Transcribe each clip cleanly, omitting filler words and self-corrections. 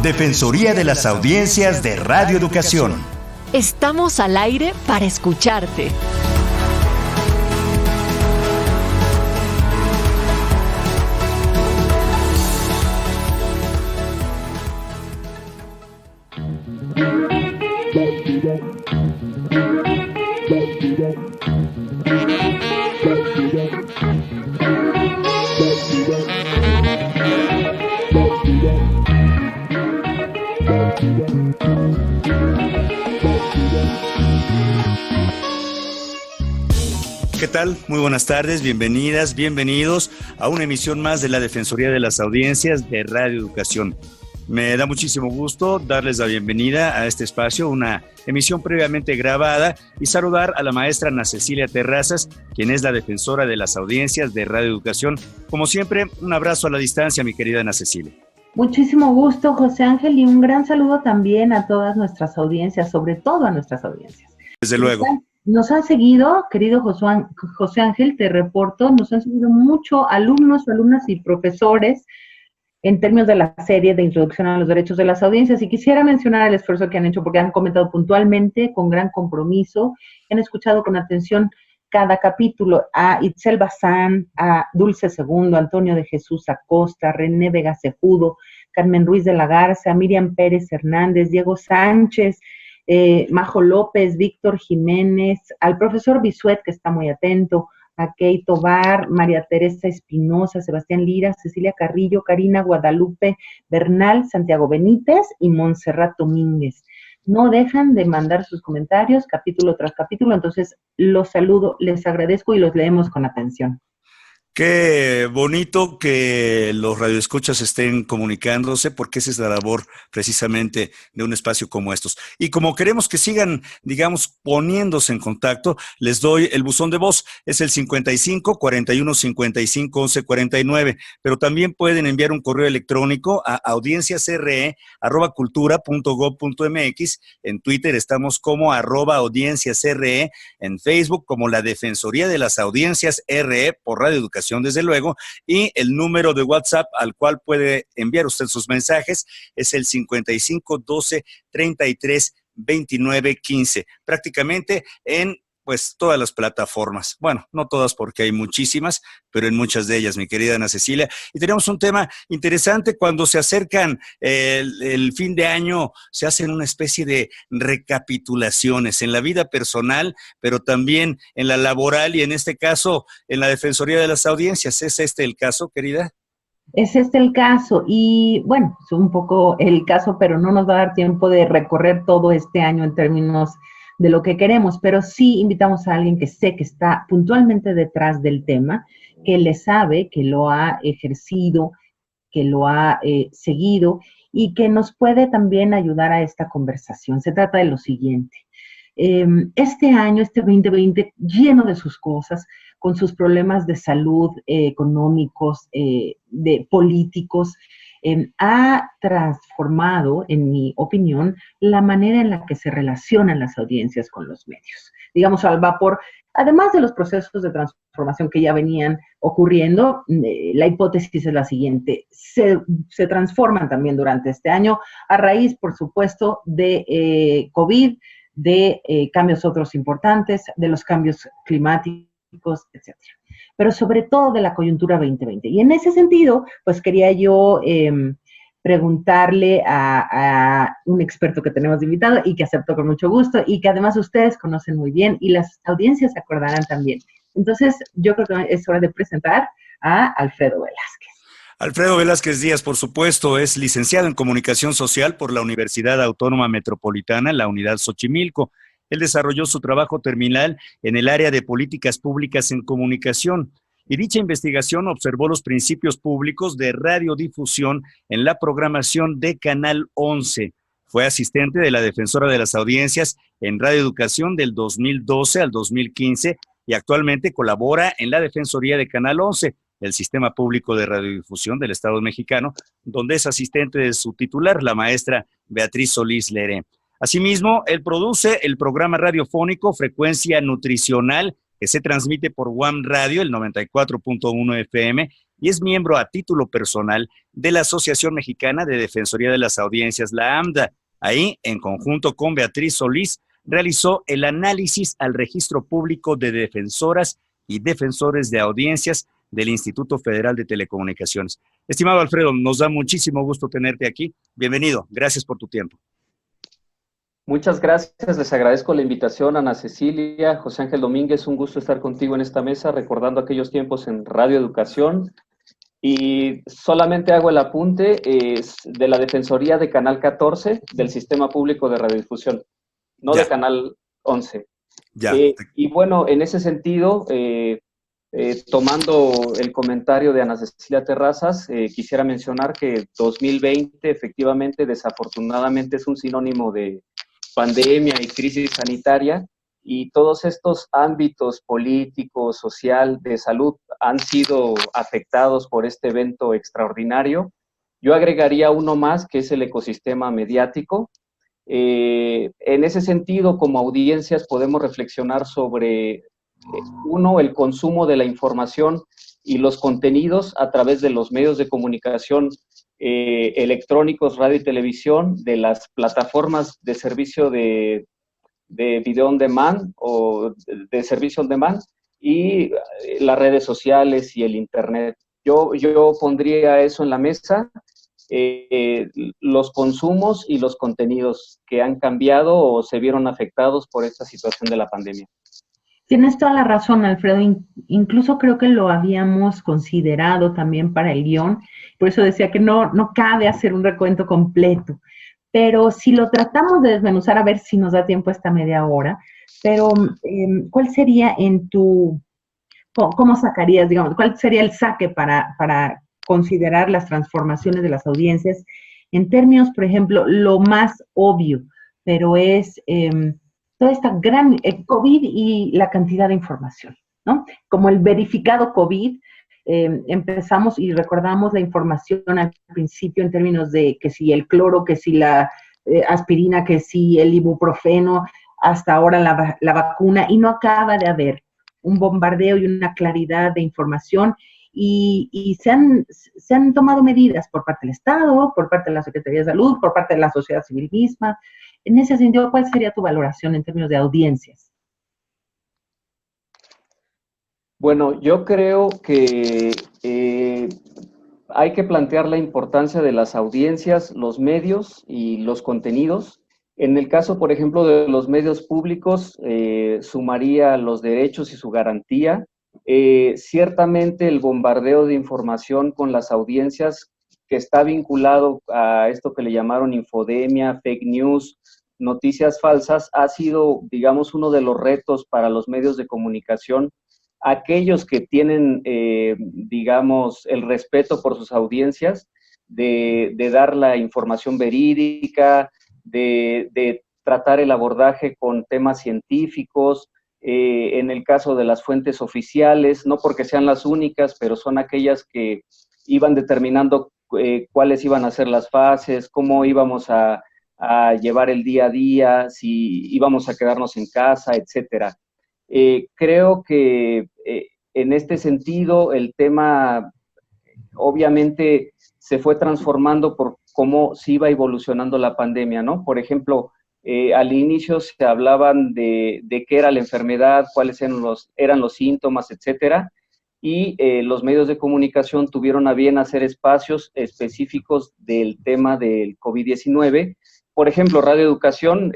Defensoría de las Audiencias de Radio Educación. Estamos al aire para escucharte. ¿Qué tal? Muy buenas tardes, bienvenidas, bienvenidos a una emisión más de la Defensoría de las Audiencias de Radio Educación. Me da muchísimo gusto darles la bienvenida a este espacio, una emisión previamente grabada, y saludar a la maestra Ana Cecilia Terrazas, quien es la defensora de las audiencias de Radio Educación. Como siempre, un abrazo a la distancia, mi querida Ana Cecilia. Muchísimo gusto, José Ángel, y un gran saludo también a todas nuestras audiencias, sobre todo a nuestras audiencias. Desde luego. Nos han seguido, querido José Ángel, te reporto, nos han seguido mucho alumnos, alumnas y profesores en términos de la serie de Introducción a los Derechos de las Audiencias, y quisiera mencionar el esfuerzo que han hecho porque han comentado puntualmente, con gran compromiso, han escuchado con atención cada capítulo, a Itzel Bazán, a Dulce Segundo, Antonio de Jesús Acosta, René Vega Cejudo, Carmen Ruiz de la Garza, Miriam Pérez Hernández, Diego Sánchez, Majo López, Víctor Jiménez, al profesor Bisuet, que está muy atento, a Key Tobar, María Teresa Espinosa, Sebastián Lira, Cecilia Carrillo, Karina Guadalupe Bernal, Santiago Benítez y Montserrat Domínguez. No dejan de mandar sus comentarios capítulo tras capítulo, entonces los saludo, les agradezco y los leemos con atención. Qué bonito que los radioescuchas estén comunicándose, porque esa es la labor precisamente de un espacio como estos. Y como queremos que sigan, digamos, poniéndose en contacto, les doy el buzón de voz, es el 55 41 55 11 49, pero también pueden enviar un correo electrónico a audienciasre@cultura.gov.mx, en Twitter estamos como @audienciasre, en Facebook como la Defensoría de las Audiencias RE por Radio Educación, desde luego, y el número de WhatsApp al cual puede enviar usted sus mensajes es el 55 12 33 29 15, prácticamente en pues todas las plataformas. Bueno, no todas porque hay muchísimas, pero en muchas de ellas, mi querida Ana Cecilia. Y tenemos un tema interesante cuando se acercan el fin de año, se hacen una especie de recapitulaciones en la vida personal, pero también en la laboral y en este caso en la Defensoría de las Audiencias. ¿Es este el caso, querida? Es este el caso, y bueno, es un poco el caso, pero no nos va a dar tiempo de recorrer todo este año en términos de lo que queremos, pero sí invitamos a alguien que sé que está puntualmente detrás del tema, que le sabe, que lo ha ejercido, que lo ha seguido y que nos puede también ayudar a esta conversación. Se trata de lo siguiente. Este año, este 2020, lleno de sus cosas, con sus problemas de salud, económicos, de políticos, ha transformado, en mi opinión, la manera en la que se relacionan las audiencias con los medios. Digamos, al vapor, además de los procesos de transformación que ya venían ocurriendo, la hipótesis es la siguiente: se transforman también durante este año a raíz, por supuesto, de COVID, de cambios otros importantes, de los cambios climáticos, etcétera. Pero sobre todo de la coyuntura 2020. Y en ese sentido, pues quería yo preguntarle a un experto que tenemos invitado y que aceptó con mucho gusto y que además ustedes conocen muy bien y las audiencias se acordarán también. Entonces, yo creo que es hora de presentar a Alfredo Velázquez. Alfredo Velázquez Díaz, por supuesto, es licenciado en Comunicación Social por la Universidad Autónoma Metropolitana, la Unidad Xochimilco. Él desarrolló su trabajo terminal en el área de políticas públicas en comunicación, y dicha investigación observó los principios públicos de radiodifusión en la programación de Canal 11. Fue asistente de la Defensora de las Audiencias en Radio Educación del 2012 al 2015 y actualmente colabora en la Defensoría de Canal 11, el Sistema Público de Radiodifusión del Estado Mexicano, donde es asistente de su titular, la maestra Beatriz Solís Leré. Asimismo, él produce el programa radiofónico Frecuencia Nutricional que se transmite por UAM Radio, el 94.1 FM, y es miembro a título personal de la Asociación Mexicana de Defensoría de las Audiencias, la AMDA. Ahí, en conjunto con Beatriz Solís, realizó el análisis al registro público de defensoras y defensores de audiencias del Instituto Federal de Telecomunicaciones. Estimado Alfredo, nos da muchísimo gusto tenerte aquí. Bienvenido, gracias por tu tiempo. Muchas gracias, les agradezco la invitación, Ana Cecilia, José Ángel Domínguez, un gusto estar contigo en esta mesa, recordando aquellos tiempos en Radio Educación. Y solamente hago el apunte de la Defensoría de Canal 14 del Sistema Público de Radiodifusión, no Ya. de Canal 11. Ya. Y bueno, en ese sentido, tomando el comentario de Ana Cecilia Terrazas, quisiera mencionar que 2020 efectivamente, desafortunadamente, es un sinónimo de pandemia y crisis sanitaria, y todos estos ámbitos políticos, social, de salud han sido afectados por este evento extraordinario. Yo agregaría uno más, que es el ecosistema mediático. En ese sentido, como audiencias, podemos reflexionar sobre, uno, el consumo de la información y los contenidos a través de los medios de comunicación electrónicos, radio y televisión, de las plataformas de servicio de video on demand o de servicio on demand, y las redes sociales y el internet. Yo pondría eso en la mesa, los consumos y los contenidos que han cambiado o se vieron afectados por esta situación de la pandemia. Tienes toda la razón, Alfredo. Incluso creo que lo habíamos considerado también para el guión. Por eso decía que no cabe hacer un recuento completo. Pero si lo tratamos de desmenuzar, a ver si nos da tiempo esta media hora, pero ¿cuál sería cómo sacarías, digamos, cuál sería el saque para considerar las transformaciones de las audiencias en términos, por ejemplo, lo más obvio, pero es toda esta gran COVID y la cantidad de información, ¿no? Como el verificado COVID, empezamos y recordamos la información al principio en términos de que si el cloro, que si la aspirina, que si el ibuprofeno, hasta ahora la vacuna, y no acaba de haber un bombardeo y una claridad de información, y se han tomado medidas por parte del Estado, por parte de la Secretaría de Salud, por parte de la sociedad civil misma. En ese sentido, ¿cuál sería tu valoración en términos de audiencias? Bueno, yo creo que hay que plantear la importancia de las audiencias, los medios y los contenidos. En el caso, por ejemplo, de los medios públicos, sumaría los derechos y su garantía. Ciertamente el bombardeo de información con las audiencias, que está vinculado a esto que le llamaron infodemia, fake news, noticias falsas, ha sido, digamos, uno de los retos para los medios de comunicación. Aquellos que tienen, digamos, el respeto por sus audiencias, de dar la información verídica, de tratar el abordaje con temas científicos, en el caso de las fuentes oficiales, no porque sean las únicas, pero son aquellas que iban determinando cuáles iban a ser las fases, cómo íbamos a llevar el día a día, si íbamos a quedarnos en casa, etcétera. Creo que en este sentido el tema obviamente se fue transformando por cómo se iba evolucionando la pandemia, ¿no? Por ejemplo, al inicio se hablaban de qué era la enfermedad, cuáles eran los síntomas, etcétera, y los medios de comunicación tuvieron a bien hacer espacios específicos del tema del COVID-19. Por ejemplo, Radio Educación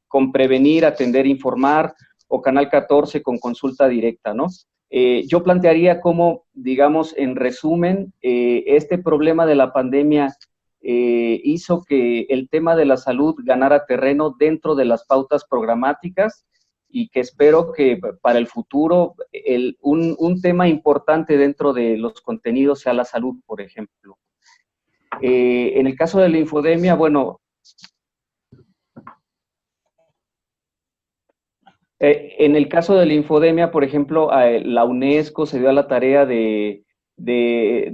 con Prevenir, Atender, Informar, o Canal 14 con Consulta Directa, ¿no? Yo plantearía cómo, digamos, en resumen, este problema de la pandemia hizo que el tema de la salud ganara terreno dentro de las pautas programáticas, y que espero que para el futuro un tema importante dentro de los contenidos sea la salud, por ejemplo. En el caso de la infodemia, bueno, en el caso de la infodemia, por ejemplo, la UNESCO se dio a la tarea de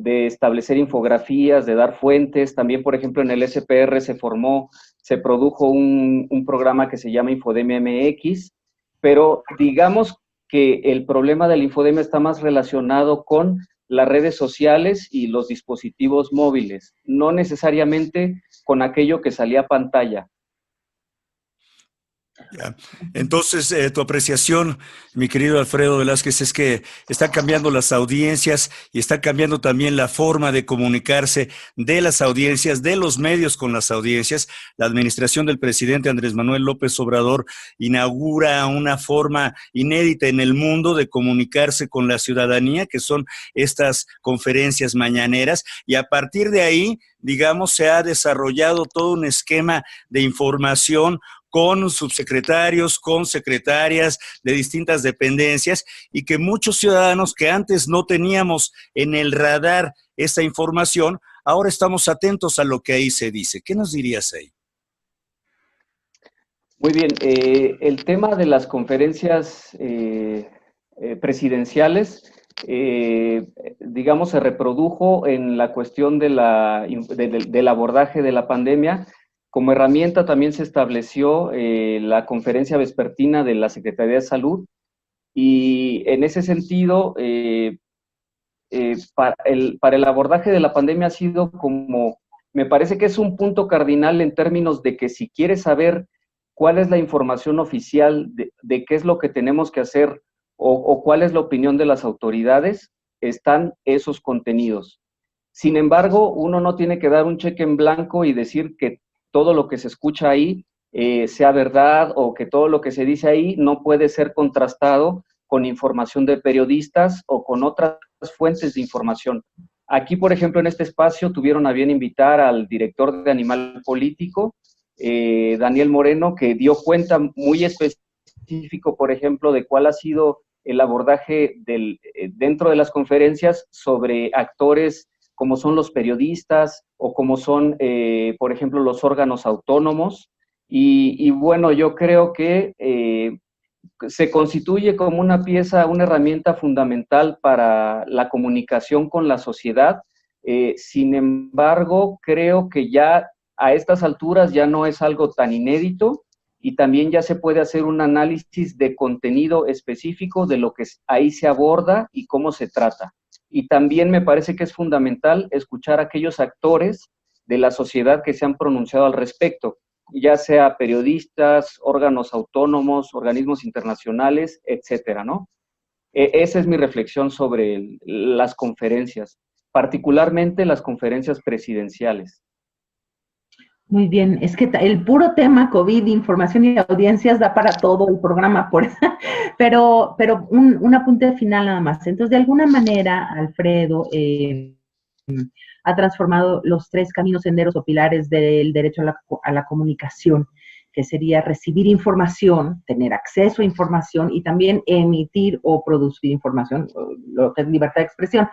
establecer infografías, de dar fuentes. También, por ejemplo, en el SPR se produjo un programa que se llama Infodemia MX, pero digamos que el problema de la infodemia está más relacionado con las redes sociales y los dispositivos móviles, no necesariamente con aquello que salía a pantalla. Ya. Entonces, tu apreciación, mi querido Alfredo Velázquez, es que están cambiando las audiencias y está cambiando también la forma de comunicarse de las audiencias, de los medios con las audiencias. La administración del presidente Andrés Manuel López Obrador inaugura una forma inédita en el mundo de comunicarse con la ciudadanía, que son estas conferencias mañaneras, y a partir de ahí, digamos, se ha desarrollado todo un esquema de información con subsecretarios, con secretarias de distintas dependencias, y que muchos ciudadanos que antes no teníamos en el radar esa información, ahora estamos atentos a lo que ahí se dice. ¿Qué nos dirías ahí? Muy bien, el tema de las conferencias presidenciales, digamos, se reprodujo en la cuestión del abordaje de la pandemia. Como herramienta también se estableció la conferencia vespertina de la Secretaría de Salud, y en ese sentido, para el abordaje de la pandemia ha sido como, me parece que es un punto cardinal en términos de que si quieres saber cuál es la información oficial de qué es lo que tenemos que hacer o cuál es la opinión de las autoridades, están esos contenidos. Sin embargo, uno no tiene que dar un cheque en blanco y decir que todo lo que se escucha ahí sea verdad, o que todo lo que se dice ahí no puede ser contrastado con información de periodistas o con otras fuentes de información. Aquí, por ejemplo, en este espacio tuvieron a bien invitar al director de Animal Político, Daniel Moreno, que dio cuenta muy específico, por ejemplo, de cuál ha sido el abordaje dentro de las conferencias sobre actores como son los periodistas o como son, por ejemplo, los órganos autónomos. Y bueno, yo creo que se constituye como una pieza, una herramienta fundamental para la comunicación con la sociedad. Sin embargo, creo que ya a estas alturas ya no es algo tan inédito, y también ya se puede hacer un análisis de contenido específico de lo que ahí se aborda y cómo se trata. Y también me parece que es fundamental escuchar a aquellos actores de la sociedad que se han pronunciado al respecto, ya sea periodistas, órganos autónomos, organismos internacionales, etcétera, ¿no? Esa es mi reflexión sobre las conferencias, particularmente las conferencias presidenciales. Muy bien, es que el puro tema COVID, información y audiencias da para todo el programa, pero un apunte final nada más. Entonces, de alguna manera, Alfredo ha transformado los 3 caminos, senderos o pilares del derecho a la comunicación, que sería recibir información, tener acceso a información y también emitir o producir información, lo que es libertad de expresión.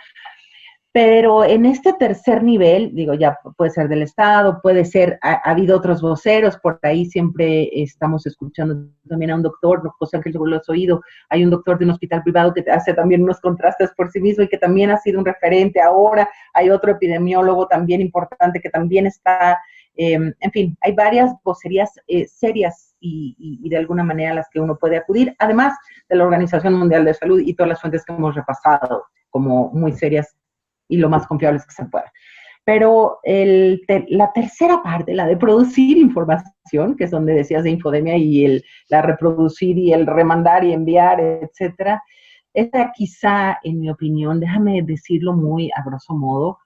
Pero en este tercer nivel, digo, ya puede ser del Estado, puede ser, ha habido otros voceros, por ahí siempre estamos escuchando también a un doctor, José Ángel, seguro lo has oído, hay un doctor de un hospital privado que hace también unos contrastes por sí mismo y que también ha sido un referente. Ahora hay otro epidemiólogo también importante que también está, en fin, hay varias vocerías serias y de alguna manera a las que uno puede acudir, además de la Organización Mundial de Salud y todas las fuentes que hemos repasado como muy serias y lo más confiables que se pueda. Pero la tercera parte, la de producir información, que es donde decías de infodemia, y la reproducir y el remandar y enviar, etcétera, esta quizá, en mi opinión, déjame decirlo muy a grosso modo,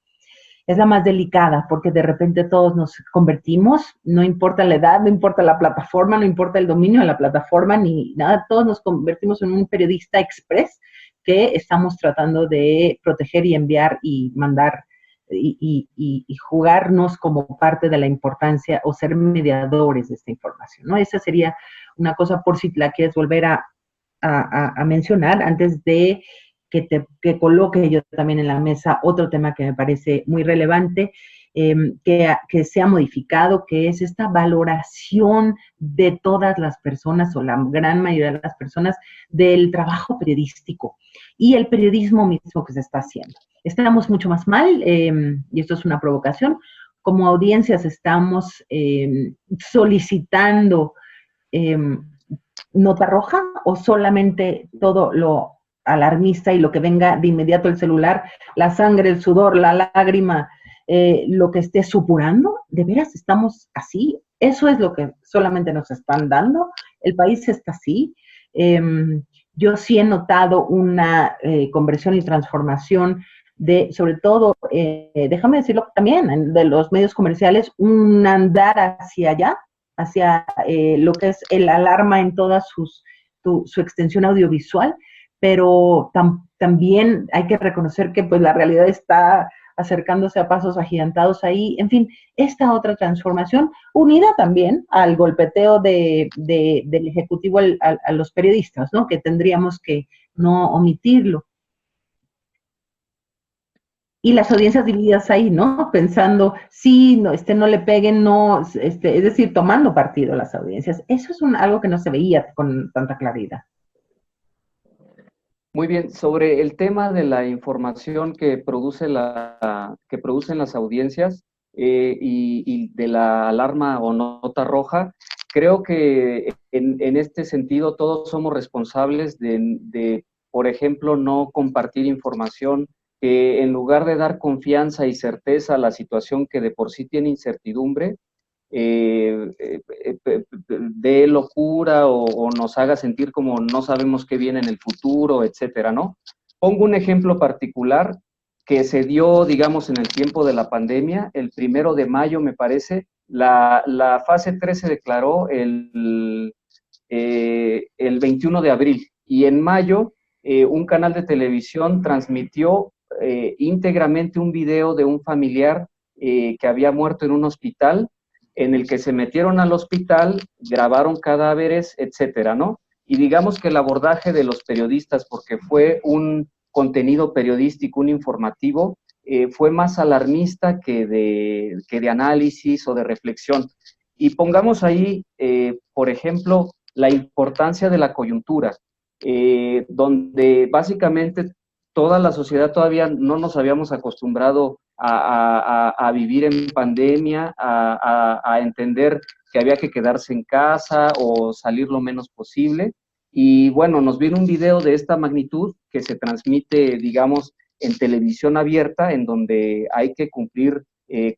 es la más delicada, porque de repente todos nos convertimos, no importa la edad, no importa la plataforma, no importa el dominio de la plataforma, ni nada, todos nos convertimos en un periodista express que estamos tratando de proteger y enviar y mandar y jugarnos como parte de la importancia o ser mediadores de esta información, ¿no? Esa sería una cosa, por si la quieres volver a mencionar, antes de que coloque yo también en la mesa otro tema que me parece muy relevante, que se ha modificado, que es esta valoración de todas las personas, o la gran mayoría de las personas, del trabajo periodístico y el periodismo mismo que se está haciendo. Estamos mucho más mal, y esto es una provocación, como audiencias estamos solicitando nota roja o solamente todo lo alarmista y lo que venga de inmediato el celular, la sangre, el sudor, la lágrima, lo que esté supurando? ¿De veras estamos así? Eso es lo que solamente nos están dando. El país está así. Yo sí he notado una conversión y transformación de, sobre todo, déjame decirlo también, de los medios comerciales, un andar hacia allá, hacia lo que es el alarma en toda su extensión audiovisual, pero también hay que reconocer que pues la realidad está acercándose a pasos agigantados ahí. En fin, esta otra transformación, unida también al golpeteo del Ejecutivo a los periodistas, ¿no? Que tendríamos que no omitirlo. Y las audiencias divididas ahí, ¿no? Pensando, sí, no, no le peguen, no, es decir, tomando partido las audiencias. Eso es algo que no se veía con tanta claridad. Muy bien, sobre el tema de la información que producen las audiencias y de la alarma o nota roja, creo que en este sentido todos somos responsables de, por ejemplo, no compartir información que en lugar de dar confianza y certeza a la situación que de por sí tiene incertidumbre, de locura o nos haga sentir como no sabemos qué viene en el futuro, etcétera, ¿no? Pongo un ejemplo particular que se dio, digamos, en el tiempo de la pandemia, el 1 de mayo, me parece, la fase 3 se declaró el 21 de abril, y en mayo un canal de televisión transmitió íntegramente un video de un familiar que había muerto en un hospital, en el que se metieron al hospital, grabaron cadáveres, etcétera, ¿no? Y digamos que el abordaje de los periodistas, porque fue un contenido periodístico, un informativo, fue más alarmista que de análisis o de reflexión. Y pongamos ahí, por ejemplo, la importancia de la coyuntura, donde básicamente toda la sociedad todavía no nos habíamos acostumbrado a vivir en pandemia, a entender que había que quedarse en casa o salir lo menos posible. Y bueno, nos viene un video de esta magnitud que se transmite, digamos, en televisión abierta, en donde hay que cumplir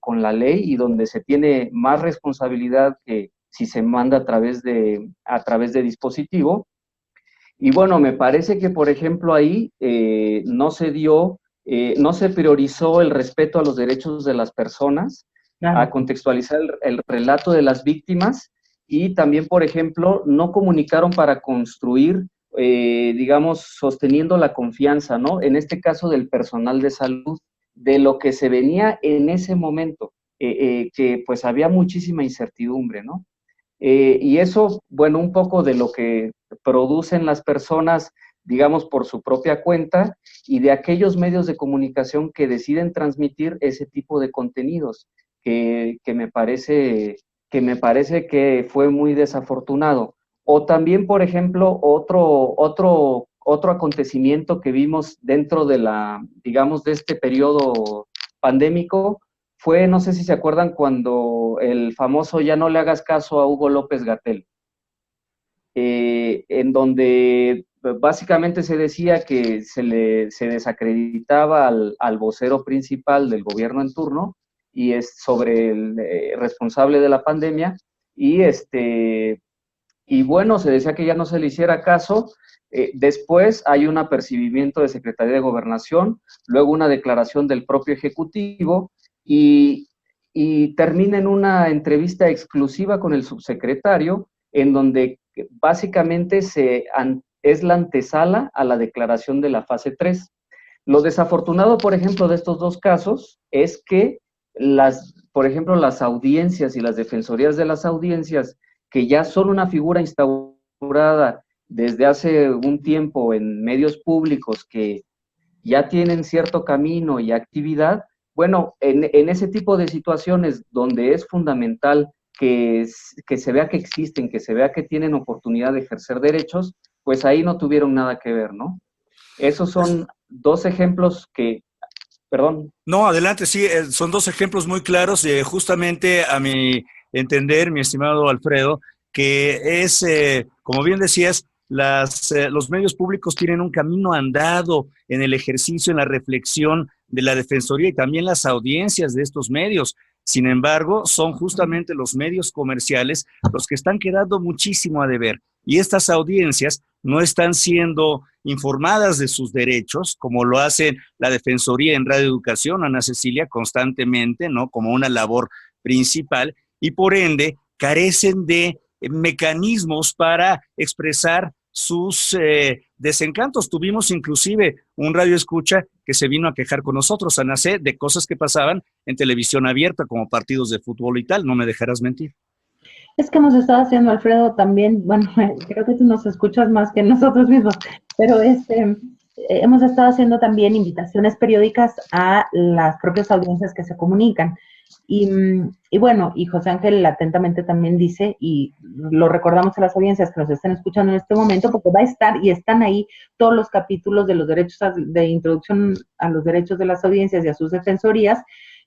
con la ley y donde se tiene más responsabilidad que si se manda a través de dispositivo. Y bueno, me parece que, por ejemplo, ahí no se priorizó el respeto a los derechos de las personas, claro, a contextualizar el relato de las víctimas, y también, por ejemplo, no comunicaron para construir, digamos, sosteniendo la confianza, ¿no? En este caso del personal de salud, de lo que se venía en ese momento, que pues había muchísima incertidumbre, ¿no? Y eso, bueno, un poco de lo que producen las personas, digamos, por su propia cuenta, y de aquellos medios de comunicación que deciden transmitir ese tipo de contenidos, que me parece que fue muy desafortunado. O también, por ejemplo, otro acontecimiento que vimos dentro de digamos, de este periodo pandémico, fue, no sé si se acuerdan, cuando el famoso "ya no le hagas caso a Hugo López-Gatell", en donde básicamente se decía que se desacreditaba al vocero principal del gobierno en turno, y es sobre el responsable de la pandemia, y bueno, se decía que ya no se le hiciera caso. Después hay un apercibimiento de Secretaría de Gobernación, luego una declaración del propio Ejecutivo, y termina en una entrevista exclusiva con el subsecretario, en donde básicamente es la antesala a la declaración de la fase 3. Lo desafortunado, por ejemplo, de estos dos casos es que por ejemplo, las audiencias y las defensorías de las audiencias, que ya son una figura instaurada desde hace un tiempo en medios públicos, que ya tienen cierto camino y actividad, bueno, en ese tipo de situaciones donde es fundamental que se vea que existen, que se vea que tienen oportunidad de ejercer derechos, pues ahí no tuvieron nada que ver, ¿no? Esos son dos ejemplos que... Perdón. No, adelante, sí, son dos ejemplos muy claros. Justamente a mi entender, mi estimado Alfredo, que es, como bien decías, los medios públicos tienen un camino andado en el ejercicio, en la reflexión de la Defensoría y también las audiencias de estos medios. Sin embargo, son justamente los medios comerciales los que están quedando muchísimo a deber. Y estas audiencias no están siendo informadas de sus derechos, como lo hace la Defensoría en Radio Educación, Ana Cecilia, constantemente, ¿no? Como una labor principal, y por ende carecen de mecanismos para expresar sus desencantos. Tuvimos inclusive un radio escucha que se vino a quejar con nosotros, Ana C, de cosas que pasaban en televisión abierta, como partidos de fútbol y tal, no me dejarás mentir. Es que hemos estado haciendo, Alfredo, también, bueno, creo que tú nos escuchas más que nosotros mismos, pero hemos estado haciendo también invitaciones periódicas a las propias audiencias que se comunican. Y bueno, y José Ángel atentamente también dice, y lo recordamos a las audiencias que nos están escuchando en este momento, porque va a estar y están ahí todos los capítulos de los derechos de introducción a los derechos de las audiencias y a sus defensorías,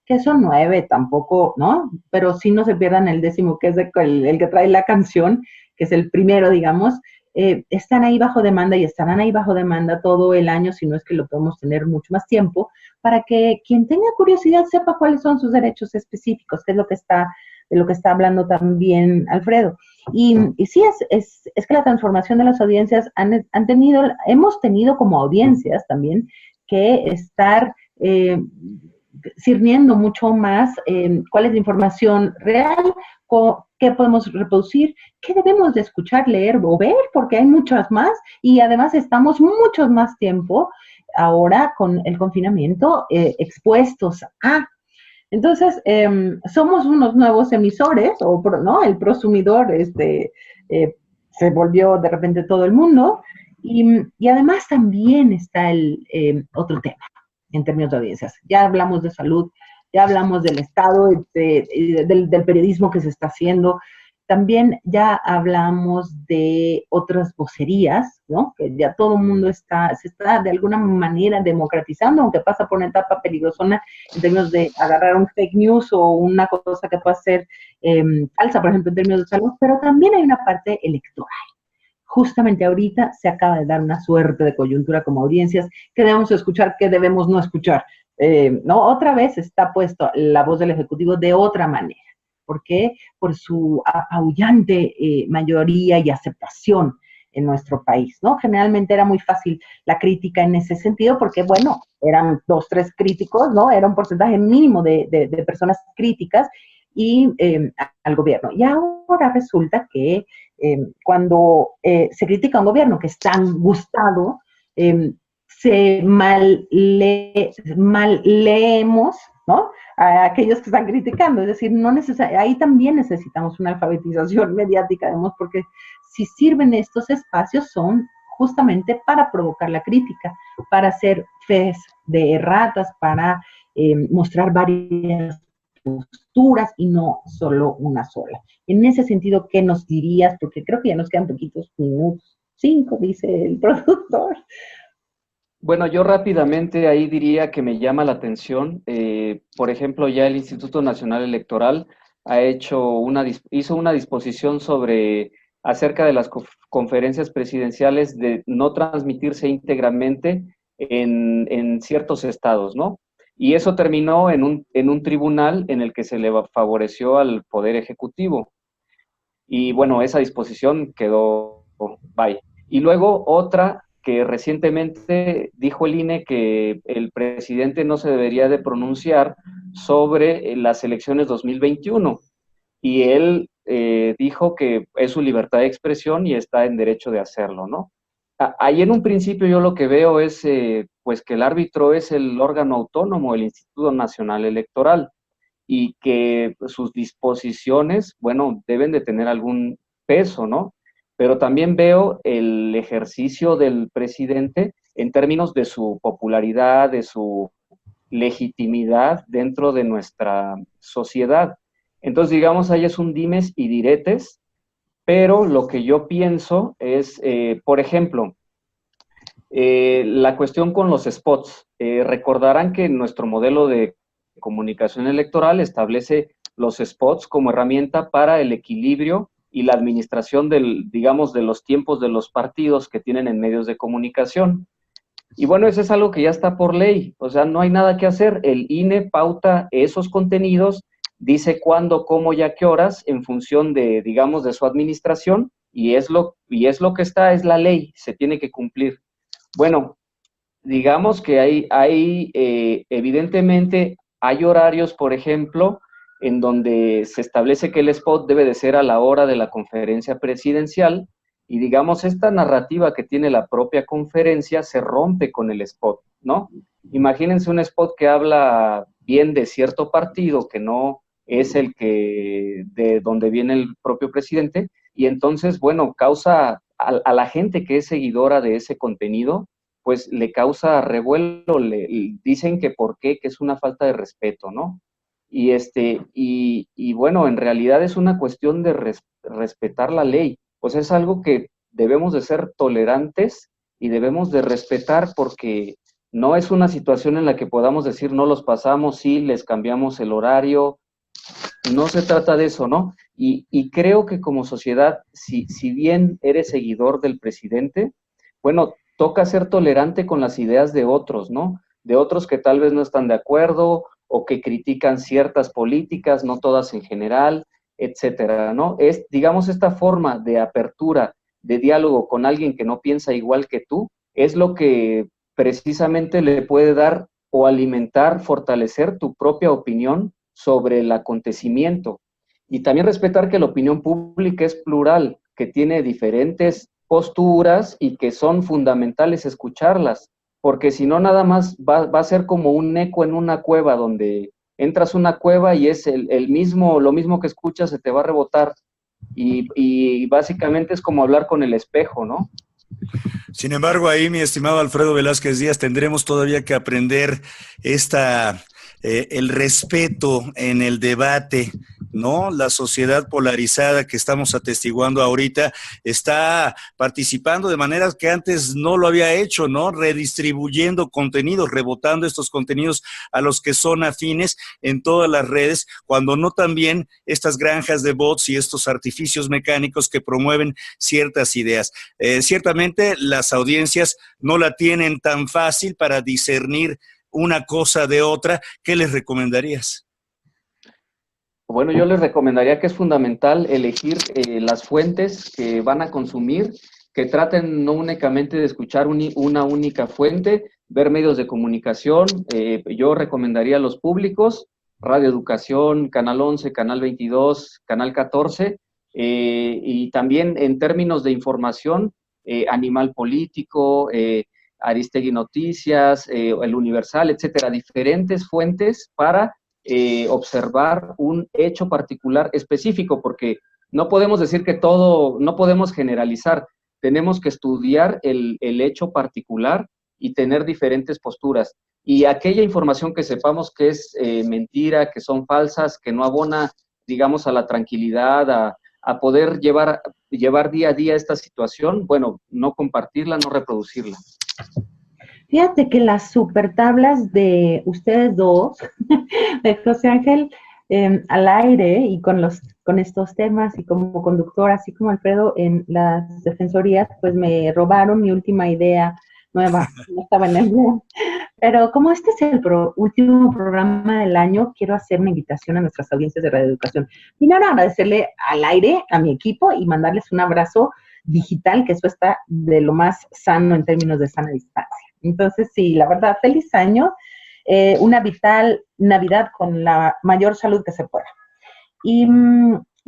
que son 9 tampoco, ¿no? Pero sí no se pierdan el 10º, que es el que trae la canción, que es el primero, digamos. Están ahí bajo demanda y estarán ahí bajo demanda todo el año, si no es que lo podemos tener mucho más tiempo, para que quien tenga curiosidad sepa cuáles son sus derechos específicos, que es de lo que está hablando también Alfredo. Y sí, es que la transformación de las audiencias hemos tenido como audiencias también que estar discerniendo mucho más cuál es la información real, qué podemos reproducir, qué debemos de escuchar, leer o ver, porque hay muchas más y además estamos mucho más tiempo ahora con el confinamiento expuestos a. Entonces, somos unos nuevos emisores, ¿no? El prosumidor se volvió de repente todo el mundo y además también está el otro tema en términos de audiencias. Ya hablamos de salud, ya hablamos del estado, del periodismo que se está haciendo, también ya hablamos de otras vocerías, ¿no? Que ya todo el mundo se está de alguna manera democratizando, aunque pasa por una etapa peligrosona en términos de agarrar un fake news o una cosa que pueda ser falsa, por ejemplo, en términos de salud, pero también hay una parte electoral. Justamente ahorita se acaba de dar una suerte de coyuntura como audiencias, que debemos escuchar, que debemos no escuchar. ¿No? Otra vez está puesto la voz del Ejecutivo de otra manera. ¿Por qué? Por su apabullante mayoría y aceptación en nuestro país, ¿no? Generalmente era muy fácil la crítica en ese sentido porque, bueno, eran 2, 3 críticos, ¿no? Era un porcentaje mínimo de personas críticas y al gobierno. Y ahora resulta que cuando se critica a un gobierno que es tan gustado, se mal leemos, ¿no? A aquellos que están criticando, es decir, ahí también necesitamos una alfabetización mediática, digamos, porque si sirven estos espacios son justamente para provocar la crítica, para hacer fes de erratas, para mostrar varias posturas y no solo una sola. En ese sentido, ¿qué nos dirías? Porque creo que ya nos quedan poquitos minutos, 5, dice el productor. Bueno, yo rápidamente ahí diría que me llama la atención, por ejemplo, ya el Instituto Nacional Electoral hizo una disposición acerca de las conferencias presidenciales de no transmitirse íntegramente en ciertos estados, ¿no? Y eso terminó en un tribunal en el que se le favoreció al Poder Ejecutivo. Y bueno, esa disposición quedó bye. Y luego otra que recientemente dijo el INE que el presidente no se debería de pronunciar sobre las elecciones 2021. Y él dijo que es su libertad de expresión y está en derecho de hacerlo, ¿no? Ahí en un principio yo lo que veo es pues que el árbitro es el órgano autónomo, el Instituto Nacional Electoral, y que sus disposiciones, bueno, deben de tener algún peso, ¿no? Pero también veo el ejercicio del presidente en términos de su popularidad, de su legitimidad dentro de nuestra sociedad. Entonces, digamos, ahí es un dimes y diretes, pero lo que yo pienso es, por ejemplo, la cuestión con los spots. Recordarán que nuestro modelo de comunicación electoral establece los spots como herramienta para el equilibrio y la administración digamos, de los tiempos de los partidos que tienen en medios de comunicación. Y bueno, eso es algo que ya está por ley, o sea, no hay nada que hacer. El INE pauta esos contenidos, dice cuándo, cómo y a qué horas en función de, digamos, de su administración, y es lo que está, es la ley, se tiene que cumplir. Bueno, digamos que evidentemente hay horarios, por ejemplo, en donde se establece que el spot debe de ser a la hora de la conferencia presidencial, y digamos, esta narrativa que tiene la propia conferencia se rompe con el spot, ¿no? Imagínense un spot que habla bien de cierto partido, que no es el que, de donde viene el propio presidente, y entonces, bueno, causa a la gente que es seguidora de ese contenido, pues le causa revuelo, le dicen que por qué, que es una falta de respeto, ¿no? Y bueno, en realidad es una cuestión de respetar la ley. Pues es algo que debemos de ser tolerantes y debemos de respetar, porque no es una situación en la que podamos decir no los pasamos, sí, les cambiamos el horario. No se trata de eso, ¿no? Y creo que como sociedad, si bien eres seguidor del presidente, bueno, toca ser tolerante con las ideas de otros, ¿no? De otros que tal vez no están de acuerdo o que critican ciertas políticas, no todas en general, etcétera, ¿no? Es, digamos, esta forma de apertura, de diálogo con alguien que no piensa igual que tú, es lo que precisamente le puede dar o alimentar, fortalecer tu propia opinión sobre el acontecimiento. Y también respetar que la opinión pública es plural, que tiene diferentes posturas y que son fundamentales escucharlas, porque si no nada más va a ser como un eco en una cueva, donde entras a una cueva y es lo mismo que escuchas se te va a rebotar, y básicamente es como hablar con el espejo, ¿no? Sin embargo, ahí, mi estimado Alfredo Velázquez Díaz, tendremos todavía que aprender el respeto en el debate, ¿no? La sociedad polarizada que estamos atestiguando ahorita está participando de maneras que antes no lo había hecho, ¿no? Redistribuyendo contenidos, rebotando estos contenidos a los que son afines en todas las redes, cuando no también estas granjas de bots y estos artificios mecánicos que promueven ciertas ideas. Ciertamente las audiencias no la tienen tan fácil para discernir una cosa de otra. ¿Qué les recomendarías? Bueno, yo les recomendaría que es fundamental elegir las fuentes que van a consumir, que traten no únicamente de escuchar una única fuente, ver medios de comunicación. Yo recomendaría a los públicos, Radio Educación, Canal 11, Canal 22, Canal 14, y también en términos de información, Animal Político, Aristegui Noticias, El Universal, etcétera, diferentes fuentes para observar un hecho particular específico, porque no podemos decir que todo, no podemos generalizar, tenemos que estudiar el hecho particular y tener diferentes posturas. Y aquella información que sepamos que es mentira, que son falsas, que no abona, digamos, a la tranquilidad, a poder llevar día a día esta situación, bueno, no compartirla, no reproducirla. Fíjate que las super tablas de ustedes dos, de José Ángel, al aire y con estos temas y como conductor, así como Alfredo en las defensorías, pues me robaron mi última idea nueva, no estaba en el guión. Pero como este es el último programa del año, quiero hacer una invitación a nuestras audiencias de Radio Educación. Primero, agradecerle al aire a mi equipo y mandarles un abrazo digital, que eso está de lo más sano en términos de sana distancia. Entonces, sí, la verdad, feliz año, una vital Navidad con la mayor salud que se pueda. Y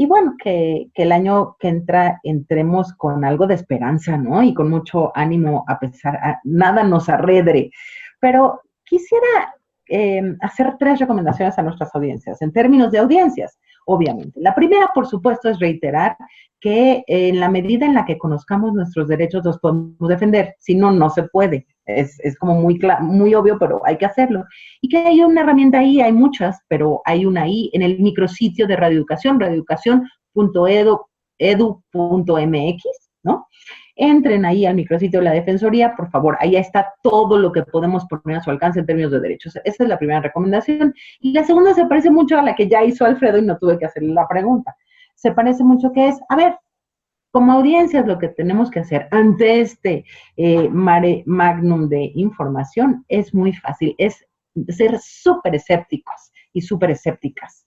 bueno, que el año que entra entremos con algo de esperanza, ¿no? Y con mucho ánimo, a pesar, nada nos arredre. Pero quisiera hacer 3 recomendaciones a nuestras audiencias, en términos de audiencias, obviamente. La primera, por supuesto, es reiterar que en la medida en la que conozcamos nuestros derechos los podemos defender, si no, no se puede. Es como muy obvio, pero hay que hacerlo. Y que hay una herramienta ahí, hay muchas, pero hay una ahí en el micrositio de Radio Educación, radioeducación.edu.mx, ¿no? Entren ahí al micrositio de la Defensoría, por favor, ahí está todo lo que podemos poner a su alcance en términos de derechos. Esa es la primera recomendación. Y la segunda se parece mucho a la que ya hizo Alfredo y no tuve que hacerle la pregunta. se parece mucho que es, a ver, como audiencias lo que tenemos que hacer ante este mare magnum de información es muy fácil, es ser súper escépticos y súper escépticas.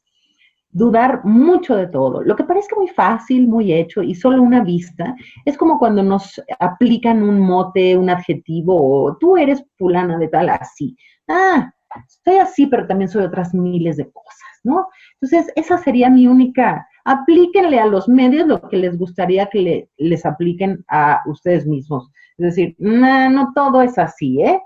Dudar mucho de todo. Lo que parezca muy fácil, muy hecho y solo una vista, es como cuando nos aplican un mote, un adjetivo, o tú eres fulana de tal, así. Ah, soy así, pero también soy otras miles de cosas, ¿no? Entonces, esa sería mi única. Aplíquenle a los medios lo que les gustaría que les apliquen a ustedes mismos. Es decir, no todo es así, ¿eh?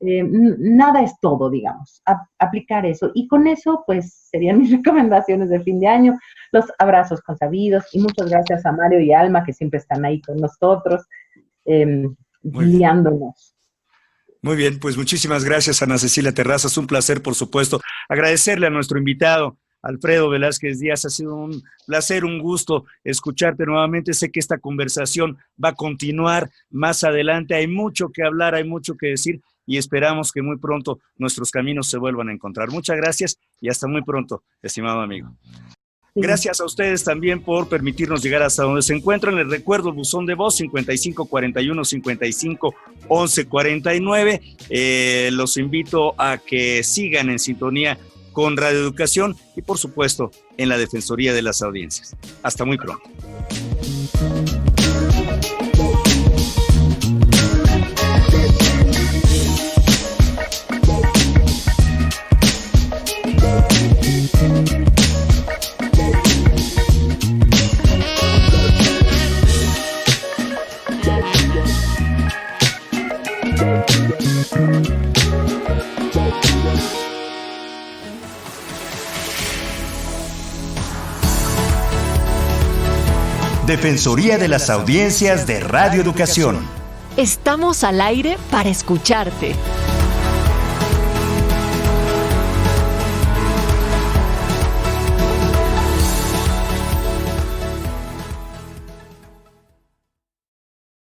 Nada es todo, digamos, aplicar eso. Y con eso, pues, serían mis recomendaciones de fin de año, los abrazos consabidos, y muchas gracias a Mario y Alma, que siempre están ahí con nosotros, guiándonos. Muy bien, pues muchísimas gracias, Ana Cecilia Terrazas, un placer, por supuesto, agradecerle a nuestro invitado, Alfredo Velázquez Díaz. Ha sido un placer, un gusto escucharte nuevamente. Sé que esta conversación va a continuar más adelante. Hay mucho que hablar, hay mucho que decir y esperamos que muy pronto nuestros caminos se vuelvan a encontrar. Muchas gracias y hasta muy pronto, estimado amigo. Gracias a ustedes también por permitirnos llegar hasta donde se encuentran. Les recuerdo el buzón de voz 5541-55-1149. Los invito a que sigan en sintonía con Radio Educación y, por supuesto, en la Defensoría de las Audiencias. Hasta muy pronto. Defensoría de las Audiencias de Radio Educación. Estamos al aire para escucharte.